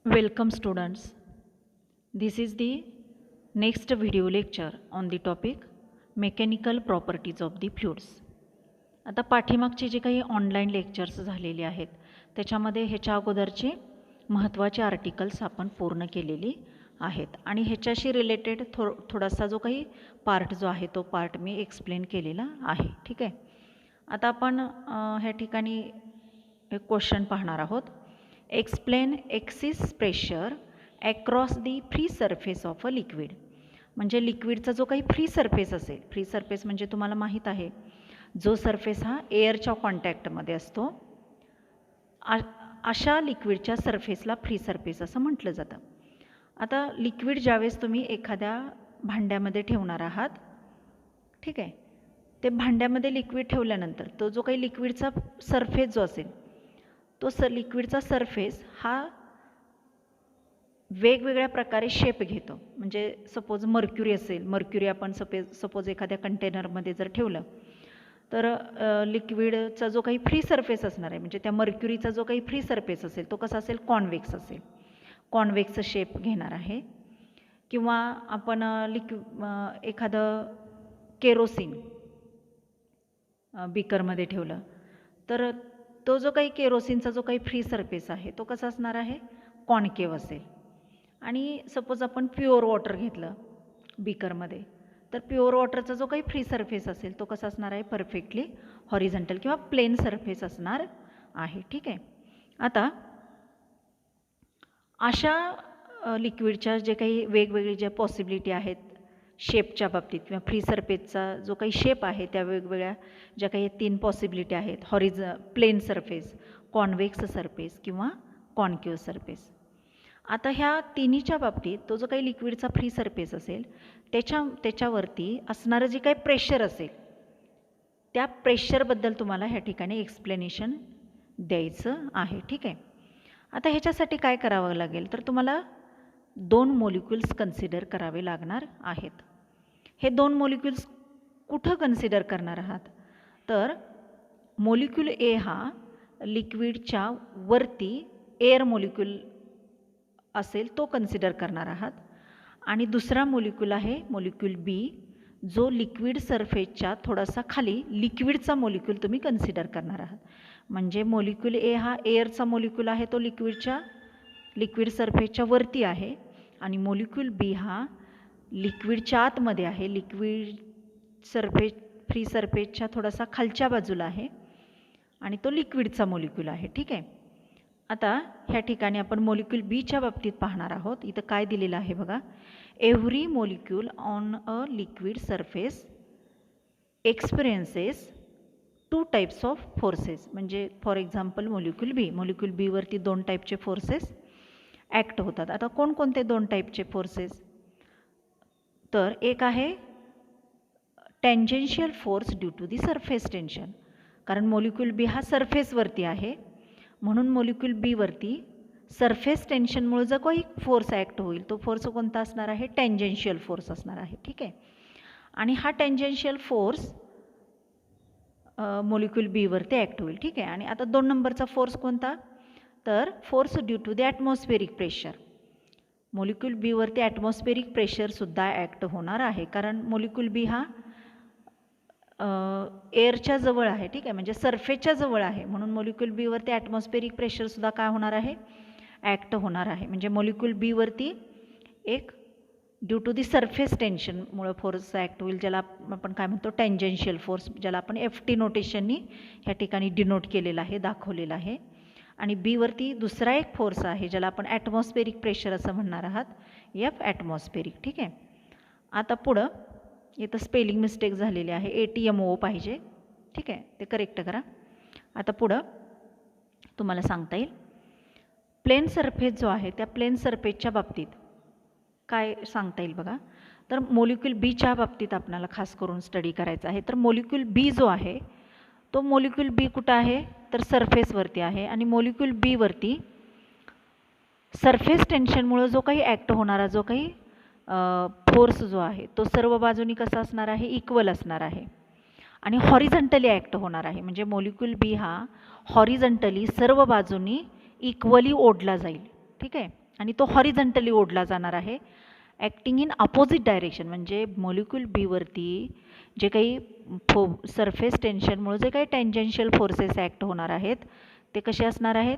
Welcome students. This is the next video lecture on the topic mechanical properties of the fluids. आता पाठीमागचे जे काही online lectures झालेले आहेत त्याच्यामध्ये ह्याच्या अगोदरचे महत्त्वाचे आर्टिकल्स आपण पूर्ण केलेली आहेत आणि ह्याच्याशी रिलेटेड थोडासा जो काही पार्ट जो आहे तो पार्ट मी एक्सप्लेन केलेला आहे. ठीक आहे. आता आपण ह्या ठिकाणी एक क्वेश्चन पाहणार आहोत. Explain axis pressure across the free surface of a liquid. म्हणजे लिक्विडचा जो काही फ्री सरफेस असेल, फ्री सरफेस म्हणजे तुम्हाला माहीत आहे जो सरफेस हा एअरच्या कॉन्टॅक्टमध्ये असतो, अशा लिक्विडच्या सरफेसला फ्री सरफेस असं म्हटलं जातं. आता लिक्विड ज्यावेळेस तुम्ही एखाद्या भांड्यामध्ये ठेवणार आहात, ठीक आहे, ते भांड्यामध्ये लिक्विड ठेवल्यानंतर तो जो काही लिक्विडचा सरफेस जो असेल तो लिक्विडचा सरफेस हा वेगवेगळ्या प्रकारे शेप घेतो. म्हणजे सपोज मर्क्युरी असेल, मर्क्युरी आपण सपोज एखाद्या कंटेनरमध्ये जर ठेवलं तर लिक्विडचा जो काही फ्री सरफेस असणार आहे, म्हणजे त्या मर्क्युरीचा जो काही फ्री सरफेस असेल तो कसा असेल, कॉन्व्हेक्स असेल, कॉन्व्हेक्स शेप घेणार आहे. किंवा आपण एखादं केरोसिन बीकरमध्ये ठेवलं तर तो जो काही केरोसिनचा जो काही फ्री सरफेस आहे तो कसा असणार आहे, कॉन्केव असेल. आणि सपोज आपण प्युअर वॉटर घेतलं बीकरमध्ये तर प्युअर वॉटरचा जो काही फ्री सरफेस असेल तो कसा असणार आहे, परफेक्टली हॉरिझॉन्टल किंवा प्लेन सरफेस असणार आहे. ठीक आहे. आता अशा लिक्विडच्या जे काही वेगवेगळे ज्या पॉसिबिलिटी आहेत शेपच्या बाबतीत किंवा फ्री सरफेसचा जो काही शेप आहे त्या वेगवेगळ्या ज्या काही 3 पॉसिबिलिटी आहेत, प्लेन सरफेस, कॉन्व्हेक्स सरफेस किंवा कॉन्केव सरफेस. आता ह्या तिन्हीच्या बाबतीत तो जो काही लिक्विडचा फ्री सरफेस असेल त्याच्यावरती असणारं जे काही प्रेशर असेल त्या प्रेशरबद्दल तुम्हाला ह्या ठिकाणी एक्सप्लेनेशन द्यायचं आहे. ठीक आहे. आता ह्याच्यासाठी काय करावं लागेल तर तुम्हाला 2 मॉलिक्युल्स कन्सिडर करावे लागणार आहेत. हे 2 मॉलिक्युल्स कुठं कन्सिडर करणार आहात तर मॉलिक्यूल ए हा लिक्विडच्या वरती एअर मॉलिक्यूल असेल तो कन्सिडर करणार आहात आणि दुसरा मॉलिक्यूल आहे मॉलिक्यूल बी जो लिक्विड सरफेसच्या थोडासा खाली लिक्विडचा मॉलिक्यूल तुम्ही कन्सिडर करणार आहात. म्हणजे मॉलिक्यूल ए हा एअरचा मॉलिक्यूल आहे, तो लिक्विड सरफेसच्या वरती आहे आणि मॉलिक्यूल बी हा लिक्विडच्या आतमध्ये आहे, लिक्विड सरफेस फ्री सरफेसच्या थोडासा खालच्या बाजूला आहे आणि तो लिक्विडचा मॉलिक्यूल आहे. ठीक आहे. आता ह्या ठिकाणी आपण मॉलिक्यूल बीच्या बाबतीत पाहणार आहोत. इथं काय दिलेलं आहे बघा, every molecule on a liquid surface experiences 2 types of forces. म्हणजे फॉर एक्झाम्पल मॉलिक्यूल बीवरती 2 टाईपचे फोर्सेस ॲक्ट होतात. आता कोणकोणते 2 टाईपचे फोर्सेस तर एक आहे tangential force due to the surface tension. कारण मॉलिक्यूल बी हा सरफेसवरती आहे म्हणून मॉलिक्यूल बीवरती सरफेस टेन्शनमुळे जो काही फोर्स ॲक्ट होईल तो फोर्स कोणता असणार आहे, टेंजेन्शियल फोर्स असणार आहे. ठीक आहे. आणि हा टेंजेन्शियल फोर्स मॉलिक्यूल बीवरती ॲक्ट होईल. ठीक आहे. आणि आता 2 नंबरचा फोर्स कोणता तर force due to the atmospheric pressure. Molecule बीवरती ॲटमॉस्फेरिक प्रेशरसुद्धा ॲक्ट होणार आहे कारण मॉलिक्यूल बी हा एअरच्या जवळ आहे. ठीक आहे. म्हणजे सरफेसच्या जवळ आहे म्हणून मॉलिक्यूल बीवरती ॲटमॉस्फेरिक प्रेशरसुद्धा काय होणार आहे, ॲक्ट होणार आहे. म्हणजे मॉलिक्यूल बीवरती एक ड्यू टू दी सरफेस टेन्शनमुळे फोर्स ॲक्ट होईल, ज्याला आपण काय म्हणतो टेंजेन्शियल फोर्स, ज्याला आपण FT नोटेशननी ह्या ठिकाणी डिनोट केलेलं आहे, दाखवलेलं आहे. आणि बीवरती दुसरा एक फोर्स आहे ज्याला आपण ॲटमॉस्फेरिक प्रेशर असं म्हणणार आहात, F ॲटमॉस्फेरिक. ठीक आहे. आता पुढं इथं स्पेलिंग मिस्टेक झालेली आहे, ATMO पाहिजे. ठीक आहे, ते करेक्ट करा. आता पुढं तुम्हाला सांगता येईल प्लेन सरफेस जो आहे त्या प्लेन सरफेसच्या बाबतीत काय सांगता येईल बघा. तर मॉलिक्यूल बीच्या बाबतीत आपल्याला खास करून स्टडी करायचं आहे. तर मॉलिक्यूल बी जो आहे तो मॉलिक्यूल बी कुठं आहे तर सरफेसवरती आहे आणि मॉलिक्यूल बीवरती सरफेस टेन्शनमुळे जो काही ॲक्ट होणारा जो काही फोर्स जो आहे तो सर्व बाजूनी कसा असणार आहे, इक्वल असणार आहे आणि हॉरिझॉन्टली ॲक्ट होणार आहे. म्हणजे मॉलिक्यूल बी हा हॉरिझॉन्टली सर्व बाजूनी इक्वली ओढला जाईल. ठीक आहे. आणि तो हॉरिझॉन्टली ओढला जाणार आहे. ॲक्टिंग इन अपोजिट डायरेक्शन म्हणजे मॉलिक्यूल बीवरती जे काही सरफेस टेन्शनमुळे जे काही टँजेन्शियल फोर्सेस ॲक्ट होणार आहेत ते कसे असणार आहेत,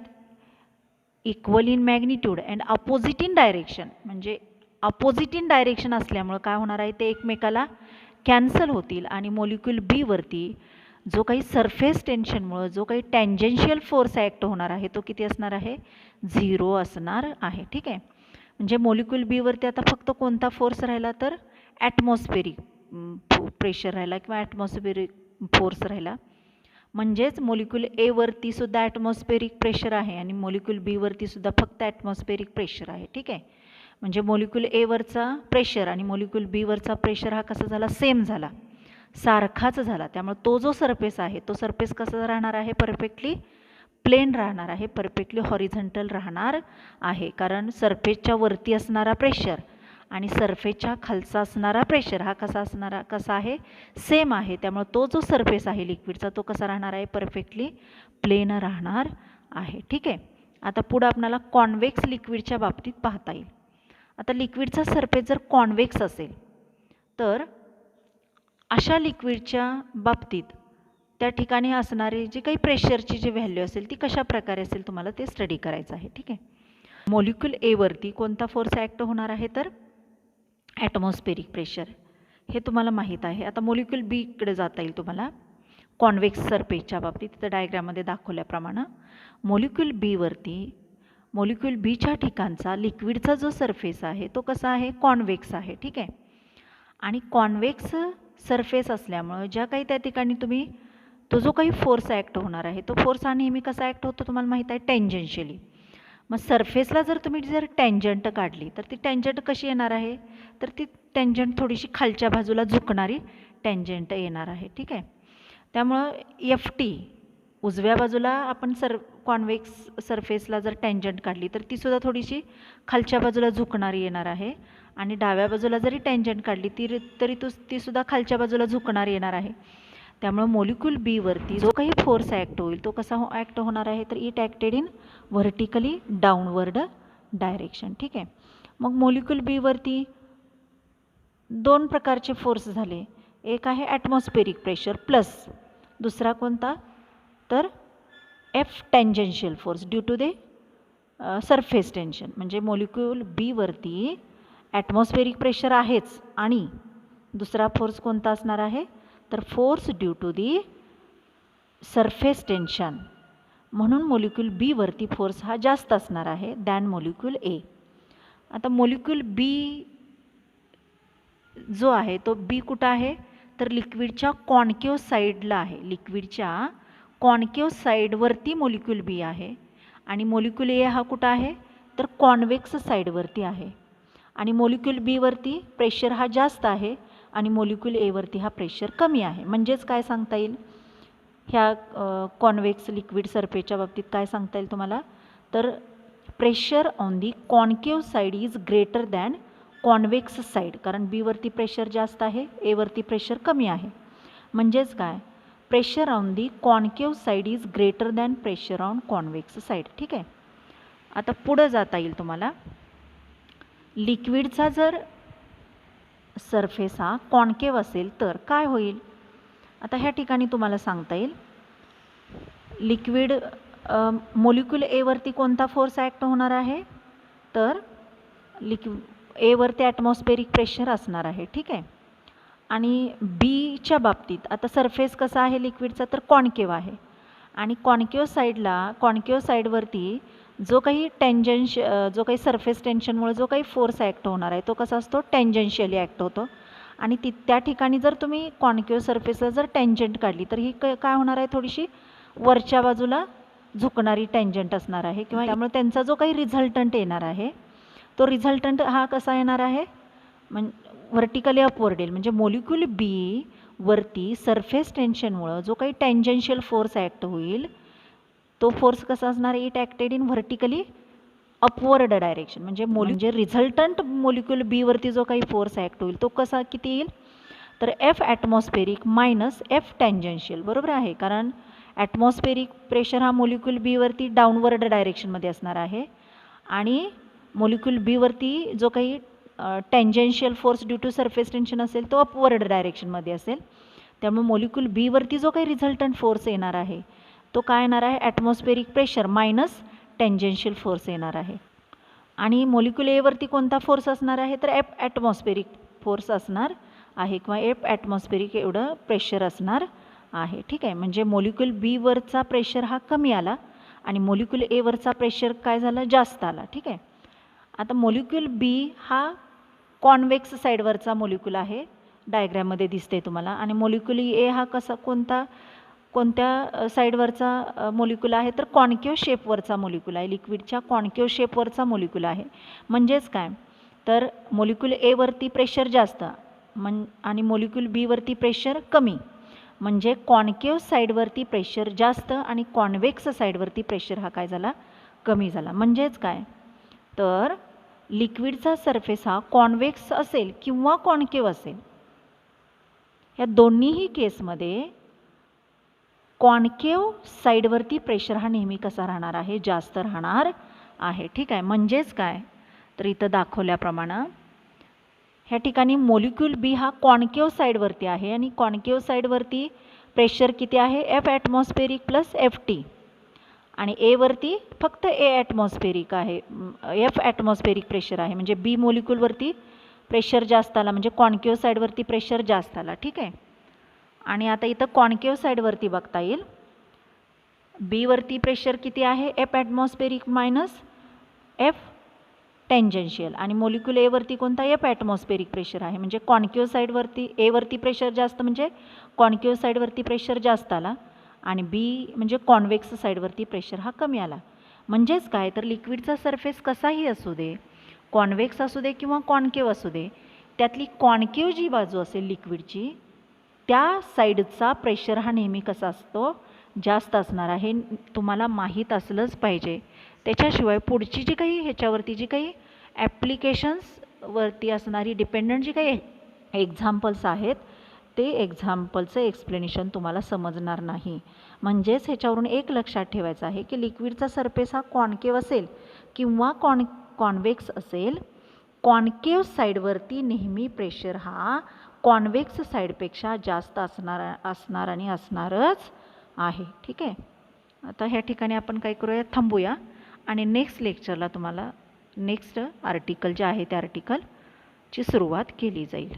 equal in magnitude and opposite in direction. म्हणजे अपोजिट इन डायरेक्शन असल्यामुळं काय होणार आहे, ते एकमेकाला कॅन्सल होतील आणि मॉलिक्यूल बीवरती जो काही सरफेस टेन्शनमुळं जो काही टँजेन्शियल फोर्स ॲक्ट होणार आहे तो किती असणार आहे, 0 असणार आहे. ठीक आहे. म्हणजे मॉलिक्यूल बीवरती आता फक्त कोणता फोर्स राहिला तर ॲटमॉस्फेरिक प्रेशर राहिला किंवा ॲटमॉस्फेरिक फोर्स राहिला. म्हणजेच मॉलिक्यूल एवरती सुद्धा ॲटमॉस्फेरिक प्रेशर आहे आणि मॉलिक्यूल बीवरती सुद्धा फक्त ॲटमॉस्फेरिक प्रेशर आहे. ठीक आहे. म्हणजे मॉलिक्यूल एवरचा प्रेशर आणि मॉलिक्यूल बीवरचा प्रेशर हा कसा झाला, सेम झाला, सारखाच झाला. त्यामुळे तो जो सरफेस आहे तो सरफेस कसा राहणार आहे, परफेक्टली प्लेन राहणार आहे, परफेक्टली हॉरिझॉन्टल राहणार आहे. कारण सरफेसच्या वरती असणारा प्रेशर आणि सरफेसच्या खालचा असणारा प्रेशर हा कसा आहे, सेम आहे. त्यामुळे तो जो सरफेस आहे लिक्विडचा तो कसा राहणार आहे, परफेक्टली प्लेन राहणार आहे. ठीक आहे. आता पुढं आपल्याला कॉन्व्हेक्स लिक्विडच्या बाबतीत पाहता येईल. आता लिक्विडचा सरफेस जर कॉन्व्हेक्स असेल तर अशा लिक्विडच्या बाबतीत त्या ठिकाणी असणारी जी काही प्रेशरची जी व्हॅल्यू असेल ती कशा प्रकारे असेल तुम्हाला ते स्टडी करायचं आहे. ठीक आहे. मॉलिक्यूल एवरती कोणता फोर्स ॲक्ट होणार आहे तर ॲटमॉस्फेरिक प्रेशर, हे तुम्हाला माहीत आहे. आता मॉलिक्यूल बीकडे जाता येईल तुम्हाला. कॉन्व्हेक्स सरफेसच्या बाबतीत तिथं डायग्राममध्ये दाखवल्याप्रमाणे मॉलिक्यूल बीवरती मॉलिक्यूल बीच्या ठिकाणचा लिक्विडचा जो सरफेस आहे तो कसा आहे, कॉन्व्हेक्स आहे. ठीक आहे. आणि कॉन्व्हेक्स सरफेस असल्यामुळं ज्या काही त्या ठिकाणी तुम्ही तो जो काही फोर्स ॲक्ट होणार आहे तो फोर्स हा नेहमी कसा ॲक्ट होतो तुम्हाला माहीत आहे, टेंजन्शियली. मग सरफेसला जर तुम्ही टँजंट काढली तर ती टँजंट कशी येणार आहे, तर ती टँजंट थोडीशी खालच्या बाजूला झुकणारी टँजंट येणार आहे. ठीक आहे. त्यामुळं FT उजव्या बाजूला आपण कॉन्व्हेक्स सरफेसला जर टँजंट काढली तर ती सुद्धा थोडीशी खालच्या बाजूला झुकणारी येणार आहे आणि डाव्या बाजूला जरी टँजंट काढली तरी ती सुद्धा खालच्या बाजूला झुकणारी येणार आहे. त्यामुळे मॉलिक्यूल बीवरती जो काही फोर्स ॲक्ट होईल तो कसा ॲक्ट होणार आहे, तर it acted in vertically downward direction. ठीक आहे. मग मॉलिक्यूल बीवरती 2 प्रकारचे फोर्स झाले. एक आहे ॲटमॉस्फेरिक प्रेशर प्लस दुसरा कोणता तर F tangential force due to the surface tension. म्हणजे मॉलिक्यूल बीवरती ॲटमॉस्फेरिक प्रेशर आहेच आणि दुसरा फोर्स कोणता असणार आहे तर force due to the surface tension. म्हणून मॉलिक्यूल बीवरती फोर्स हा जास्त असणार आहे दॅन मॉलिक्यूल ए. आता मॉलिक्यूल बी जो आहे तो बी कुठं आहे तर लिक्विडच्या कॉन्केव साईडला आहे. लिक्विडच्या कॉन्केव साईडवरती मॉलिक्यूल बी आहे आणि मॉलिक्यूल ए हा कुठं आहे तर कॉन्व्हेक्स साईडवरती आहे. आणि मॉलिक्यूल बीवरती प्रेशर हा जास्त आहे आणि मॉलिक्यूल एवरती हा प्रेशर कमी आहे. म्हणजेच काय सांगता येईल ह्या कॉन्व्हेक्स लिक्विड सरफेसच्या बाबतीत काय सांगता येईल तुम्हाला तर pressure on the concave side is greater than convex side. कारण बीवरती प्रेशर जास्त आहे, एवरती प्रेशर कमी आहे. म्हणजेच काय pressure on the concave side is greater than pressure on convex side. ठीक आहे. आता पुढं जाता येईल तुम्हाला. लिक्विडचा जर सरफेस हा कॉन्केव असेल तर काय होईल. आता ह्या ठिकाणी तुम्हाला सांगता येईल लिक्विड मॉलिक्यूल एवरती कोणता फोर्स ॲक्ट होणार आहे तर एवरती ॲटमॉस्फेरिक प्रेशर असणार आहे. ठीक आहे. आणि बीच्या बाबतीत आता सरफेस कसा आहे लिक्विडचा तर कॉन्केव आहे आणि कॉन्केव साईडवरती जो काही सरफेस टेन्शनमुळे जो काही फोर्स ॲक्ट होणार आहे तो कसा असतो टँजेन्शियली ॲक्ट होतो. आणि त्या ठिकाणी जर तुम्ही कॉन्केव सरफेसला जर टँजंट काढली तर ही काय होणार आहे थोडीशी वरच्या बाजूला झुकणारी टँजंट असणार आहे किंवा त्यामुळे त्यांचा जो काही रिझल्टंट येणार आहे तो रिझल्टंट हा कसा येणार आहे व्हर्टिकली अपवर्ड येईल. म्हणजे मॉलिक्यूल बी वरती सरफेस टेन्शनमुळं जो काही टँजेन्शियल फोर्स ॲक्ट होईल तो फोर्स कसा असणार it acted in vertically upward direction. म्हणजे रिझल्टंट मॉलिक्यूल बीवरती जो काही फोर्स ॲक्ट होईल तो कसा किती येईल तर F atmospheric minus F tangential. बरोबर आहे. कारण ॲटमॉस्फेरिक प्रेशर हा मॉलिक्यूल बीवरती डाऊनवर्ड डायरेक्शनमध्ये असणार आहे आणि मॉलिक्यूल बीवरती जो काही tangential force due to surface tension असेल तो अपवर्ड डायरेक्शनमध्ये असेल. त्यामुळे मॉलिक्यूल बीवरती जो काही रिझल्टंट फोर्स येणार आहे तो काय येणार आहे, atmospheric pressure minus tangential force येणार आहे. आणि मॉलिक्यूल एवरती कोणता फोर्स असणार आहे, तर ॲटमॉस्फेरिक फोर्स असणार आहे किंवा ॲटमॉस्फेरिक एवढं प्रेशर असणार आहे. ठीक आहे, म्हणजे मॉलिक्यूल बीवरचा प्रेशर हा कमी आला आणि मॉलिक्यूल एवरचा प्रेशर काय झाला, जास्त आला. ठीक आहे, आता मॉलिक्यूल बी हा कॉन्वेक्स साईडवरचा मॉलिक्यूल आहे, डायग्रॅममध्ये दिसते तुम्हाला. आणि मॉलिक्यूल ए हा कोणत्या साईडवरचा मॉलिक्यूल आहे, तर कॉन्केव शेपवरचा मॉलिक्यूल आहे, लिक्विडच्या कॉन्केव शेपवरचा मॉलिक्यूल आहे. म्हणजेच काय, तर मॉलिक्यूल एवरती प्रेशर जास्त आणि मॉलिक्यूल बीवरती प्रेशर कमी. म्हणजे कॉन्केव साईडवरती प्रेशर जास्त आणि कॉन्वेक्स साईडवरती प्रेशर हा काय झाला, कमी झाला. म्हणजेच काय, तर लिक्विडचा सरफेस हा कॉन्वेक्स असेल किंवा कॉन्केव असेल, या दोन्हीही केसमध्ये कॉन्केव साईडवरती प्रेशर हा नेहमी कसा राहणार आहे, जास्त राहणार आहे. ठीक आहे, म्हणजेच काय, तर इथं दाखवल्याप्रमाणे ह्या ठिकाणी मॉलिक्यूल बी हा कॉन्केव साईडवरती आहे आणि कॉन्केव साईडवरती प्रेशर किती आहे, F atmospheric plus F T. आणि एवरती फक्त ए ॲटमॉस्फेरिक आहे, एफ ॲटमॉस्फेरिक प्रेशर आहे. म्हणजे बी मॉलिक्यूलवरती प्रेशर जास्त आला, म्हणजे कॉन्केव साईडवरती प्रेशर जास्त आला. ठीक आहे, आणि आता इथं कॉन्केव साईडवरती बघता येईल, बीवरती प्रेशर किती आहे, F atmospheric minus F tangential. आणि मॉलिक्यूल एवरती कोणता, एफ ॲटमॉस्फेरिक प्रेशर आहे. म्हणजे कॉन्केव साईडवरती एवरती प्रेशर जास्त, म्हणजे कॉन्केव साईडवरती प्रेशर जास्त आला आणि बी म्हणजे कॉन्वेक्स साईडवरती प्रेशर हा कमी आला. म्हणजेच काय, तर लिक्विडचा सरफेस कसाही असू दे, कॉन्वेक्स असू दे किंवा कॉन्केव असू दे, त्यातली कॉन्केव जी बाजू असेल लिक्विडची त्या साईडचा प्रेशर हा नेहमी कसा असतो, जास्त असणार आहे. तुम्हाला माहीत असलंच पाहिजे. त्याच्याशिवाय पुढची जी काही ह्याच्यावरती जी काही ॲप्लिकेशन्सवरती असणारी डिपेंडंट जी काही एक्झाम्पल्स आहेत ते एक्झाम्पलचं एक्सप्लेनेशन तुम्हाला समजणार नाही. म्हणजेच ह्याच्यावरून एक लक्षात ठेवायचं आहे की लिक्विडचा सरफेस हा कॉन्केव असेल किंवा कॉन्वेक्स असेल, कॉन्केव साईडवरती नेहमी प्रेशर हा कॉन्वेक्स साईडपेक्षा जास्त असणार आणि असणारच आहे. ठीक आहे, आता ह्या ठिकाणी आपण काय करूया, थांबूया आणि नेक्स्ट लेक्चरला तुम्हाला नेक्स्ट आर्टिकल जे आहे त्या आर्टिकलची सुरुवात केली जाईल.